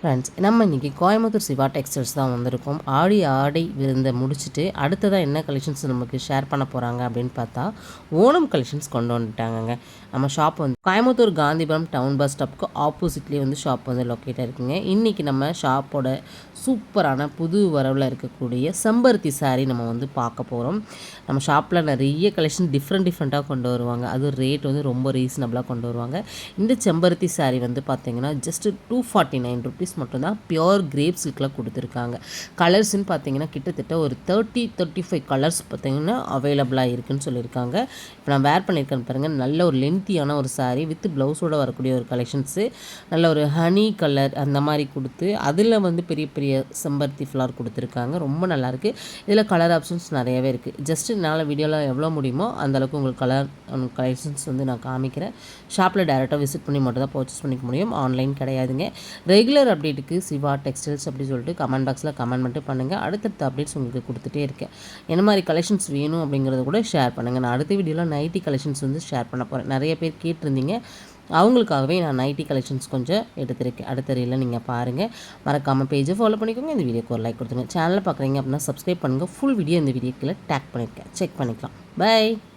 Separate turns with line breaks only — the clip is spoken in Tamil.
ஃப்ரெண்ட்ஸ், நம்ம இன்றைக்கி கோயம்புத்தூர் சிவா டெக்ஸ்டைல்ஸ் தான் வந்திருக்கோம். ஆடை விருந்தை முடிச்சுட்டு அடுத்ததாக என்ன கலெக்ஷன்ஸ் நமக்கு ஷேர் பண்ண போகிறாங்க அப்படின்னு பார்த்தா ஓணம் கலெக்ஷன்ஸ் கொண்டு வந்துட்டாங்கங்க. நம்ம ஷாப் வந்து கோயம்புத்தூர் காந்திபுரம் டவுன் பஸ் ஸ்டாப்க்கு ஆப்போசிட்லேயே வந்து ஷாப் வந்து லொக்கேட்டாக இருக்குங்க. இன்றைக்கி நம்ம ஷாப்போட சூப்பரான புது வரவில் இருக்கக்கூடிய செம்பருத்தி சாரீ நம்ம வந்து பார்க்க போகிறோம். நம்ம ஷாப்பில் நிறைய கலெக்ஷன் டிஃப்ரெண்ட்டாக கொண்டு வருவாங்க. அதுவும் ரேட் வந்து ரொம்ப ரீசனபிளாக கொண்டு வருவாங்க. இந்த செம்பருத்தி சாரீ வந்து பார்த்திங்கன்னா ஜஸ்ட் 249 ருபீஸ் மட்டும்தான். பியோர் கிரேப் சில்கில் கொடுத்துருக்காங்க. கலர்ஸ்ன்னு பார்த்தீங்கன்னா கிட்டத்தட்ட ஒரு 30-35 கலர்ஸ் பார்த்தீங்கன்னா அவைலபிளாக இருக்குதுன்னு சொல்லியிருக்காங்க. இப்போ நான் வேர் பண்ணியிருக்கேன்னு பாருங்கள். நல்ல ஒரு லென்த்தியான ஒரு சாரீ வித் ப்ளவுஸோடு வரக்கூடிய ஒரு கலெக்ஷன்ஸு. நல்ல ஒரு ஹனி கலர் அந்த மாதிரி கொடுத்து அதில் வந்து பெரிய பெரிய செம்பருத்தி ஃப்ளவர் கொடுத்துருக்காங்க. ரொம்ப நல்லாயிருக்கு. இதில் கலர் ஆப்ஷன்ஸ் நிறையவே இருக்குது. ஜஸ்ட்டு என்னால் வீடியோவில் எவ்வளோ முடியுமோ அந்தளவுக்கு உங்களுக்கு கலெக்ஷன்ஸ் வந்து நான் காமிக்கிறேன். ஷாப்பில் டேரெக்டாக விசிட் பண்ணி மட்டும் தான் பர்ச்சேஸ் பண்ணிக்க முடியும். ஆன்லைன் கிடையாதுங்க. ரெகுலர் அப்டேட்டுக்கு சிவா டெக்ஸ்டைல்ஸ் அப்படி சொல்லிட்டு கமெண்ட் பாக்ஸில் கமெண்ட் மட்டும் பண்ணுங்கள். அடுத்தடுத்த அப்டேட்ஸ் உங்களுக்கு கொடுத்துட்டே இருக்கேன். என்ன மாதிரி கலெக்ஷன்ஸ் வேணும் அப்படிங்கிறத கூட ஷேர் பண்ணுங்கள். நான் அடுத்த வீடியோவில் நைட்டி கலெக்ஷன்ஸ் வந்து ஷேர் பண்ண போகிறேன். நிறைய பேர் கேட்டிருந்தீங்க. அவங்களுக்காகவே நான் நைட்டி கலெக்ஷன்ஸ் கொஞ்சம் எடுத்திருக்கேன். அடுத்த ரீலில் நீங்கள் பாருங்கள். மறக்காமல் பேஜை ஃபாலோ பண்ணிக்கோங்க. இந்த வீடியோக்கு ஒரு லைக் கொடுத்துருங்க. சேனலில் பார்க்குறீங்க அப்படின்னா சப்ஸ்கிரைப் பண்ணுங்கள். ஃபுல் வீடியோ இந்த வீடியோக்கில் டேக் பண்ணியிருக்கேன். செக் பண்ணிக்கலாம். பை.